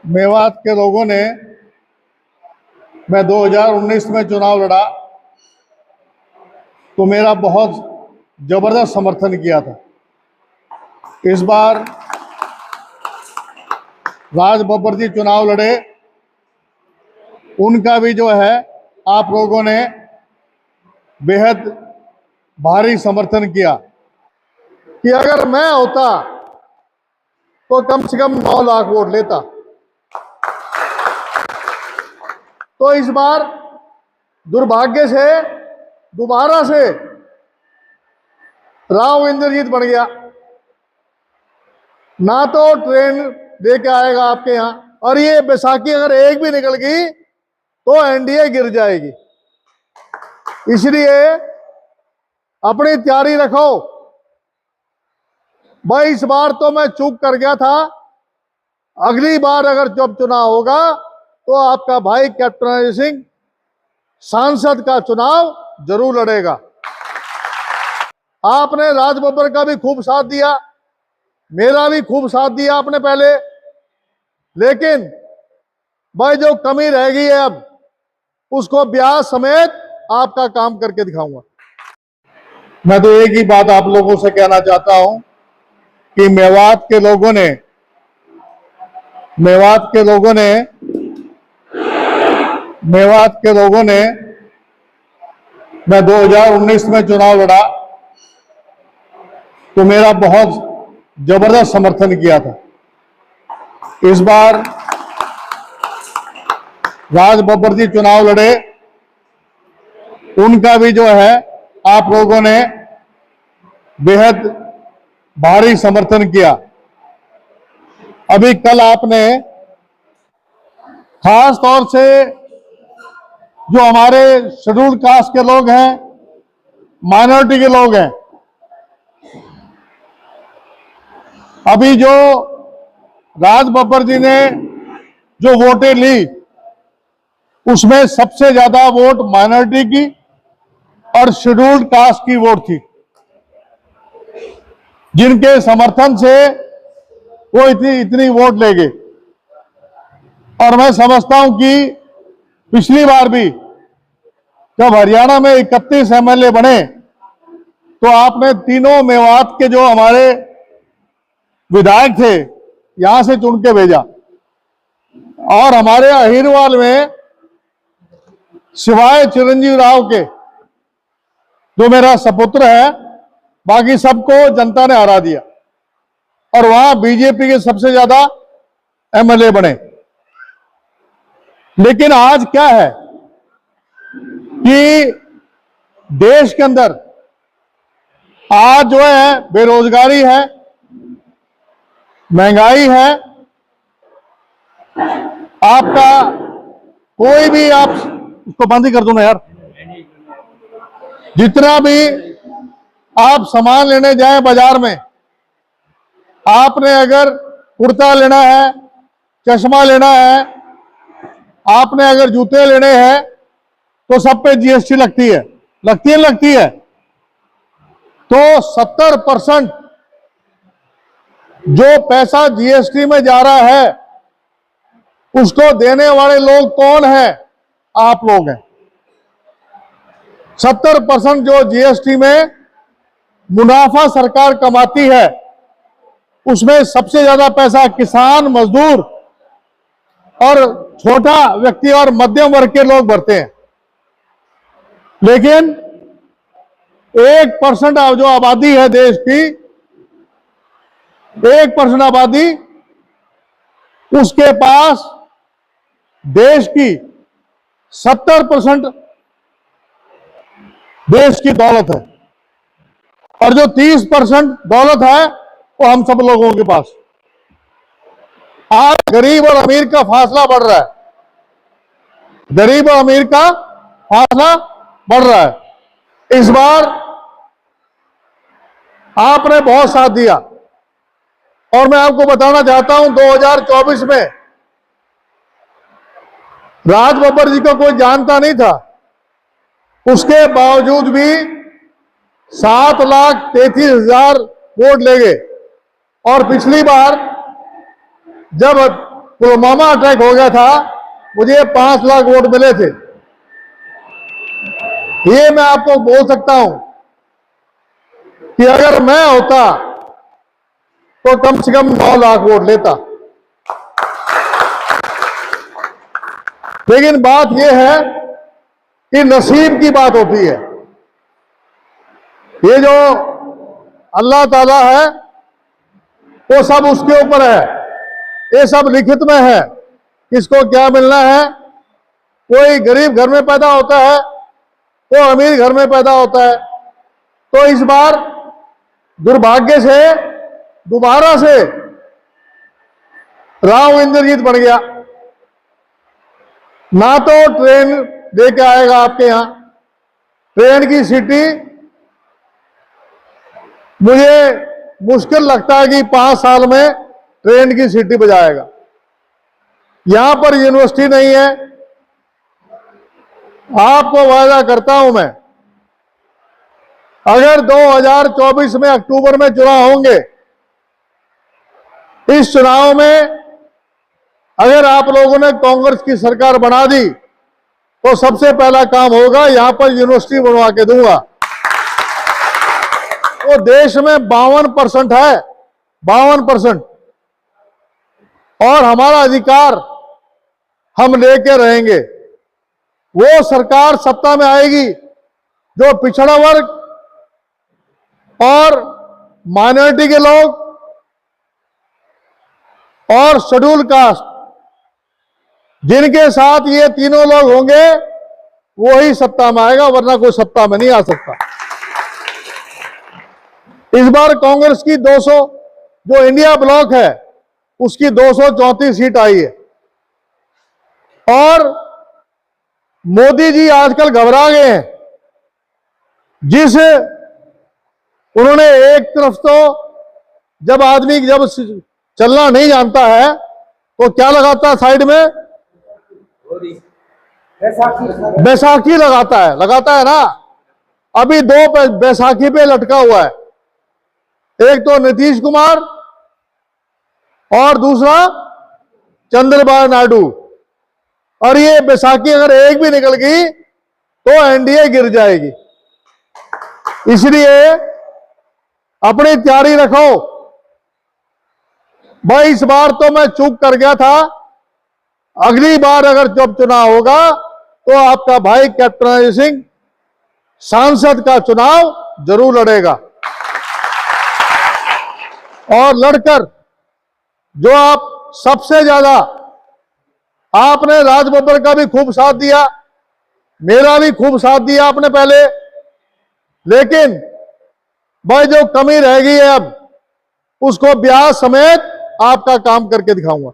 मेवात के लोगों ने मैं 2019 में चुनाव लड़ा तो मेरा बहुत जबरदस्त समर्थन किया था। इस बार राज बब्बर जी चुनाव लड़े, उनका भी जो है आप लोगों ने बेहद भारी समर्थन किया कि अगर मैं होता तो कम से कम 9 लाख वोट लेता। तो इस बार दुर्भाग्य से दोबारा से राव इंद्रजीत बन गया। ना तो ट्रेन लेके आएगा आपके यहां, और ये बैसाखी अगर एक भी निकल गई तो एनडीए गिर जाएगी। इसलिए अपनी तैयारी रखो भाई। इस बार तो मैं चूक कर गया था, अगली बार अगर जब चुनाव होगा तो आपका भाई कैप्टन अजय सिंह सांसद का चुनाव जरूर लड़ेगा। आपने राज बब्बर का भी खूब साथ दिया, मेरा भी खूब साथ दिया आपने पहले, लेकिन भाई जो कमी रह गई है अब उसको ब्याज समेत आपका काम करके दिखाऊंगा। मैं तो एक ही बात आप लोगों से कहना चाहता हूं कि मेवात के लोगों ने मैं 2019 में चुनाव लड़ा तो मेरा बहुत जबरदस्त समर्थन किया था। इस बार राज बब्बर जी चुनाव लड़े, उनका भी जो है आप लोगों ने बेहद भारी समर्थन किया। अभी कल आपने खास तौर से जो हमारे शेड्यूल कास्ट के लोग हैं, माइनॉरिटी के लोग हैं, अभी जो राज बब्बर जी ने जो वोटें ली उसमें सबसे ज्यादा वोट माइनॉरिटी की और शेड्यूल्ड कास्ट की वोट थी, जिनके समर्थन से वो इतनी वोट ले गए। और मैं समझता हूं कि पिछली बार भी जब हरियाणा में 31 एमएलए बने तो आपने तीनों मेवात के जो हमारे विधायक थे यहां से चुन के भेजा, और हमारे अहिरवाल में सिवाय चिरंजीव राव के जो मेरा सपुत्र है, बाकी सबको जनता ने हरा दिया और वहां बीजेपी के सबसे ज्यादा एमएलए बने। लेकिन आज क्या है कि देश के अंदर आज जो है बेरोजगारी है, महंगाई है, आपका कोई भी, आप उसको बंद ही कर दो ना यार, जितना भी आप सामान लेने जाएं बाजार में, आपने अगर कुर्ता लेना है, चश्मा लेना है, आपने अगर जूते लेने हैं तो सब पे जीएसटी लगती है। तो 70% जो पैसा जीएसटी में जा रहा है उसको देने वाले लोग कौन है? आप लोग हैं। 70% जो जीएसटी में मुनाफा सरकार कमाती है उसमें सबसे ज्यादा पैसा किसान, मजदूर और छोटा व्यक्ति और मध्यम वर्ग के लोग भरते हैं। लेकिन 1% जो आबादी है देश की, 1% आबादी, उसके पास देश की 70% देश की दौलत है, और जो 30% दौलत है वो हम सब लोगों के पास। आज गरीब और अमीर का फासला बढ़ रहा है, गरीब और अमीर का फासला बढ़ रहा है। इस बार आपने बहुत साथ दिया, और मैं आपको बताना चाहता हूं 2024 में राज बब्बर जी को कोई जानता नहीं था, उसके बावजूद भी 7,33,000 वोट ले गए। और पिछली बार जब पुलवामा अटैक हो गया था, मुझे 5 लाख वोट मिले थे। ये मैं आपको बोल सकता हूं कि अगर मैं होता तो कम से कम 9 लाख वोट लेता। लेकिन बात यह है कि नसीब की बात होती है। ये जो अल्लाह ताला है वो सब उसके ऊपर है, ये सब लिखित में है, किसको क्या मिलना है। कोई गरीब घर में पैदा होता है, कोई अमीर घर में पैदा होता है। तो इस बार दुर्भाग्य से दोबारा से राव इंद्रजीत बन गया। ना तो ट्रेन लेके आएगा आपके यहां, ट्रेन की सीटी मुझे मुश्किल लगता है कि 5 साल में ट्रेन की सीटी बजाएगा। यहां पर यूनिवर्सिटी नहीं है। आपको वादा करता हूं मैं, अगर 2024 में अक्टूबर में चुनाव होंगे, इस चुनाव में अगर आप लोगों ने कांग्रेस की सरकार बना दी तो सबसे पहला काम होगा, यहां पर यूनिवर्सिटी बनवा के दूंगा। वो देश में 52% है, 52%, और हमारा अधिकार हम लेके रहेंगे। वो सरकार सत्ता में आएगी जो पिछड़ा वर्ग और माइनॉरिटी के लोग और शेड्यूल कास्ट, जिनके साथ ये तीनों लोग होंगे, वो ही सत्ता में आएगा, वरना कोई सत्ता में नहीं आ सकता। इस बार कांग्रेस की 200 जो इंडिया ब्लॉक है उसकी 234 सीट आई है। और मोदी जी आजकल घबरा गए हैं। जिस उन्होंने एक तरफ तो जब आदमी जब चलना नहीं जानता है तो क्या लगाता है साइड में, बैसाखी लगाता है ना। अभी 2 बैसाखी पे लटका हुआ है, एक तो नीतीश कुमार और दूसरा चंद्रबाबू नायडू। और ये बैसाखी अगर एक भी निकल गई तो एनडीए गिर जाएगी। इसलिए अपनी तैयारी रखो भाई। इस बार तो मैं चूक कर गया था, अगली बार अगर जब चुनाव होगा तो आपका भाई कैप्टन अजय सिंह सांसद का चुनाव जरूर लड़ेगा। और लड़कर जो आप सबसे ज्यादा, आपने राजबब्बर का भी खूब साथ दिया, मेरा भी खूब साथ दिया आपने पहले, लेकिन भाई जो कमी रह गई है अब उसको ब्याज समेत आपका काम करके दिखाऊंगा।